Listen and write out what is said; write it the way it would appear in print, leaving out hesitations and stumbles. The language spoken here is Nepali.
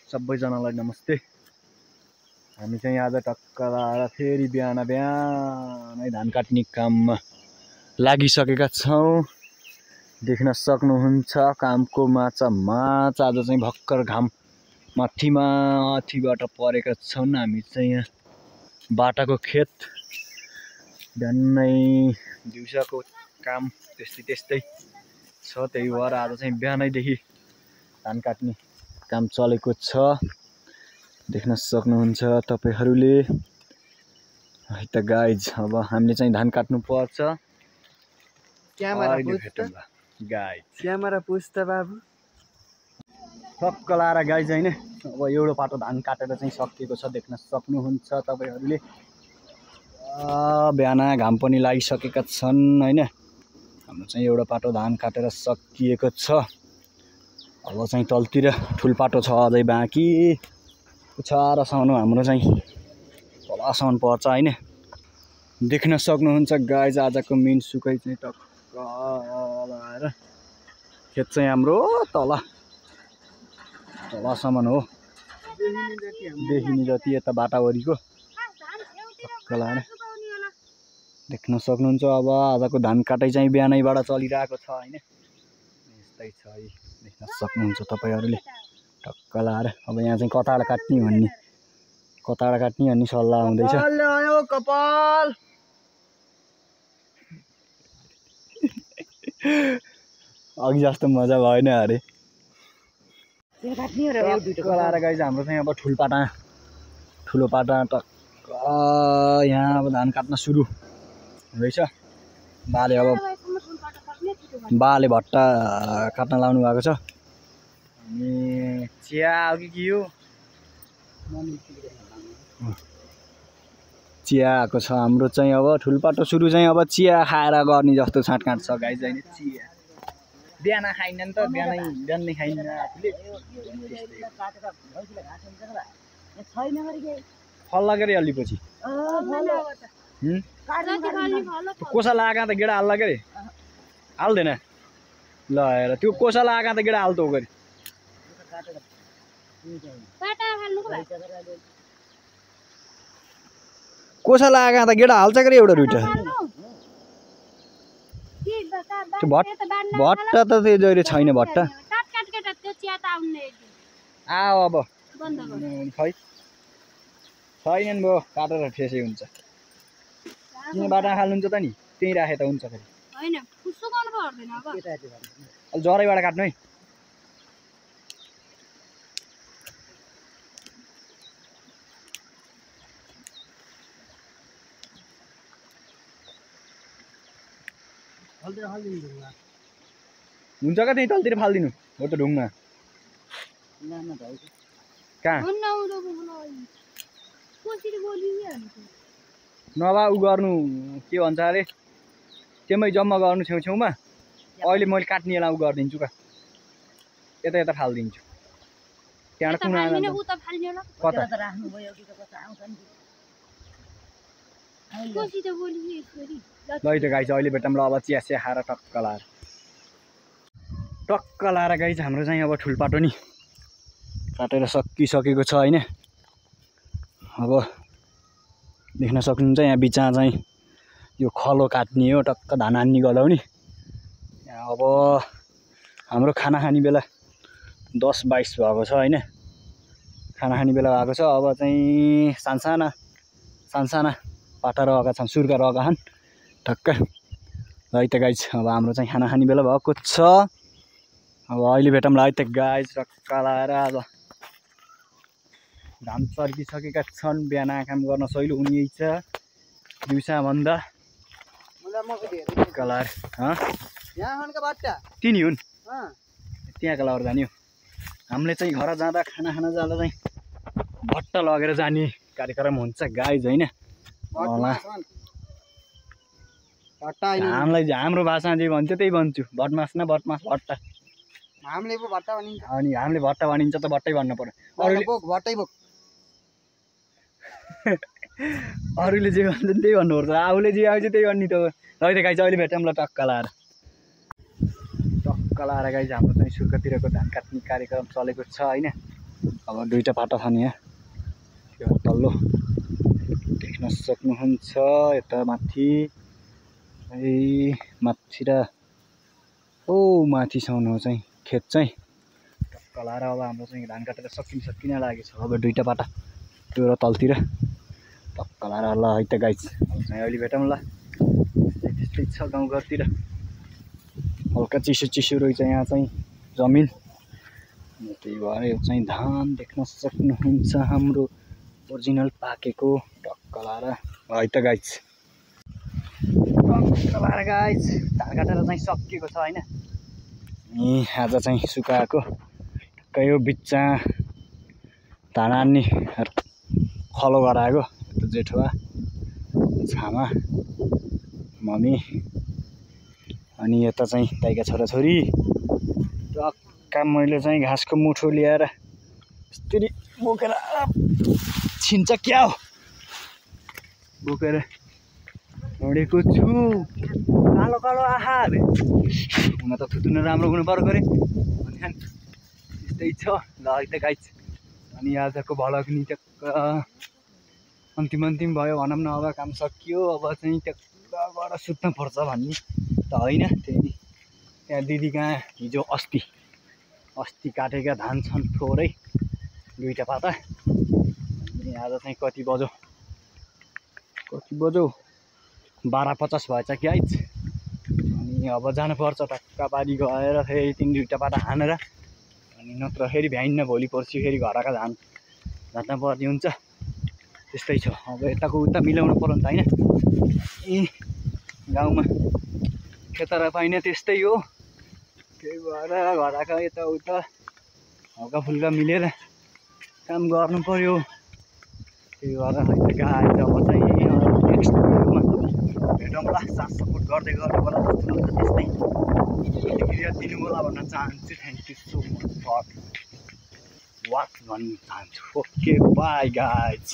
सबैजनालाई नमस्ते। हामी चाहिँ आज टक्क लाएर फेरि बिहानै धान काट्ने काममा लागिसकेका छौं। देख्न सक्नुहुन्छ कामको माछा आज चाहिँ भक्कर घाम माथिबाट परेका छन्। हामी चाहिँ यहाँ बाटाको खेत बिहानै दिउँसोको काम त्यस्तै छ। त्यही भएर आज चाहिँ बिहानैदेखि धान काट्ने काम चलेको छ। देख्न सक्नुहुन्छ तपाईहरुले। है त गाइज, अब हामीले चाहिँ धान काट्नु पर्छ। क्यामेरा पुस्ता बाबु ठक्क लाएर गाइज हैन। अब एउटा पाटो धान काटेर चाहिँ सकिएको छ। देख्न सक्नुहुन्छ तपाईहरुले। बिहान घाम पनि लागिसकेका छन् हैन। हाम्रो चाहिँ एउटा पाटो धान काटेर सकिएको छ। अब चाहिँ तलतिर ठुल पाटो छ अझै बाँकी। पुछारसम्म हाम्रो चाहिँ तलसम्म पर्छ हैन। देख्न सक्नुहुन्छ गाइज आजको मेन सुकै चाहिँ टक्क लाएर खेत चाहिँ हाम्रो तलसम्म हो। देखिने जति यता बाटावरीको टक्क लाएर देख्न सक्नुहुन्छ। अब आजको धान काटाइ चाहिँ बिहानैबाट चलिरहेको छ हैन। यस्तै छ है, देख्न सक्नुहुन्छ तपाईहरुले। टक्क लाएर अब यहाँ चाहिँ कताबाट काट्ने भन्ने सल्लाह हुँदैछ। कपाल अघि जस्तो मजा भएन अरे। टक्क लाएर गाइज हाम्रो चाहिँ अब ठुलो पाटा टक्क यहाँ अब धान काट्न सुरु हुँदैछ। बाले भट्टा काट्न लाउनु भएको छ। अनि चिया अघि के हो चिया आएको छ हाम्रो चाहिँ। अब ठुलपाटो सुरु चाहिँ अब चिया खाएर गर्ने जस्तो छाटकाट छ गाइज हैन। चिया बिहान खाइन्न नि त, बिहानै खाइन्न आफूले। फल लगेर अलिपछि कोसा लागा त गेडा हाल्ला के हाल्दैन। ल हेर त्यो कोसा लागा त गेडा हाल्तो गरी कोसा लागा त गेडा हाल्छ के एउटा रुइटा। भट्टा त त्यो जहिले छैन भट्टा। आओ अब खै छैनन् भयो काटेर ठेसै हुन्छ। किन बाटा खाल्नुहुन्छ त नि त्यही राखे त हुन्छ फेरि हैन। कुसो गर्नु पर्दैन अब जरैबाट काट्नु है। हुन्छ का त्यही तलतिर फाल्दिनु हो त ढुङ्गा कहाँ नभए उ गर्नु के भन्छ अरे त्यमै जम्मा गर्नु छेउछेउमा। अहिले मैले काट्ने बेला उ गरिदिन्छु का यता फालिदिन्छु। त्यहाँबाट कुन ल त गाइज अहिले भेटौँ ल। अब चिया खाएर टक्क लाएर गाइज हाम्रो चाहिँ अब ठुलपाटो नि काटेर सकिसकेको छ हैन। अब देख्न सक्नुहुन्छ यहाँ बिचमा चाहिँ यो खलो काट्ने हो। टक्क धान हान्ने गलाउने। अब हाम्रो खाना खाने बेला 10-22 भएको छ हैन। खाना खाने बेला भएको छ। अब चाहिँ सानसाना पाटा रहेका छन्, सुर्का रहेका छन् टक्क। है त गाइज अब हाम्रो चाहिँ खाना खाने बेला भएको छ। अब अहिले भेटौँ ल है त गाइज। टक्क लाएर अब धान चर्किसकेका छन्। बिहान काम गर्न सहिलो हुने छ दिउँसा भन्दा। टक्क लाएर तिनी हुन् त्यहाँ कलावर जाने हो। हामीले चाहिँ घर जाँदा खाना खान जाँदा चाहिँ भट्टा लगेर जाने कार्यक्रम हुन्छ गाइज हैन। हामीलाई हाम्रो भाषामा जे भन्छ त्यही भन्छु। भटमास भट्टा हामीले पो भट्टा भनिन्छ। अनि हामीले भट्टा भनिन्छ त भट्टै भन्नु पर्यो। अरूले जे भन्छ त्यही भन्नुपर्छ। आफूले जे आउँछ त्यही भन्ने त हो। है त गाइज अहिले भेटौँ ल टक्क लाएर गाइज हाम्रो चाहिँ सुर्खातिरको धान काट्ने कार्यक्रम चलेको छ हैन। अब दुईटा पाटा छ नि यहाँ त्यो तल्लो देख्न सक्नुहुन्छ यता माथि माथि र माथिसम्म चाहिँ खेत चाहिँ टक्क लाएर अब हाम्रो चाहिँ धान काटेर सकिन लागेको छ। अब दुईटा पाटा त्यो र तलतिर टक्क लाएर ल है त गाइज अब चाहिँ अहिले भेटौँ ल। त्यस्तै छ गाउँघरतिर हल्का चिसो रहेछ यहाँ चाहिँ जमिन, त्यही भएर यो चाहिँ धान देख्न सक्नुहुन्छ हाम्रो ओरिजिनल पाकेको टक्क लाएर है त गाइज। टक्क लाएर गाइज धान काटेर चाहिँ सकिएको छ होइन। अनि आज चाहिँ सुकाएको टक्क यो बिच्चा धान हान्ने खलो गराएको जेठुवा छामा मम्मी अनि यता चाहिँ दाइका छोराछोरी टक्क मैले चाहिँ घाँसको मुठो ल्याएर यसरी बोकेर छिन्छ क्या हो बोकेर हिँडेको छु। कालो कालो आहा हुन त थुतुन राम्रो हुनु पर्यो गरे अनि त्यस्तै छ ल है त गाइज। अनि आजको भ्लग नि टक्क अन्तिम भयो भनौँ न। अब काम सकियो अब चाहिँ टक्क गएर सुत्न पर्छ भन्ने त होइन। त्यहाँ दिदी कहाँ हिजो अस्ति काटेका धान छन् थोरै दुईटा पाता। अनि आज चाहिँ कति बज्यो 12:50 भएछ कि आइज। अनि अब जानुपर्छ टक्क पारी गएर फेरि दुईटा पाटा हानेर अनि नत्र फेरि भ्याइन्न भोलि पर्सि फेरि घरका धान झाट्न पर्ने हुन्छ। त्यस्तै छ अब यताको उता मिलाउनु पर्यो नि त होइन। गाउँमा खेतारा पाइने त्यस्तै हो, त्यही भएर घरका यताउता हल्का फुल्का मिलेर काम गर्नु पर्यो। त्यही भएर गाइज अब चाहिँ नेक्स्ट भिडियोमा भेटौँला। साथ सपोर्ट गर्दै गर्नु होला जस्तो लाग्छ त्यस्तै प्रतिक्रिया दिनु होला भन्न चाहन्छु। Thank you so much for watch भन्न चाहन्छु। Okay bye guys.